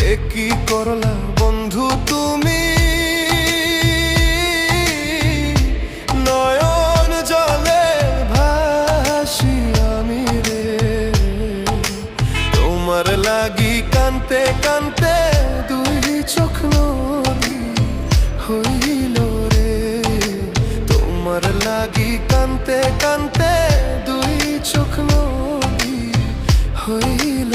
কি করলা বন্ধু তুমি, নয়ন জলে ভাসি আমি রে। তোমার লাগি কানতে কানতে দুই চোখ নদী হইল রে। তোমার লাগি কানতে কানতে দুই চোখ নদী হইল।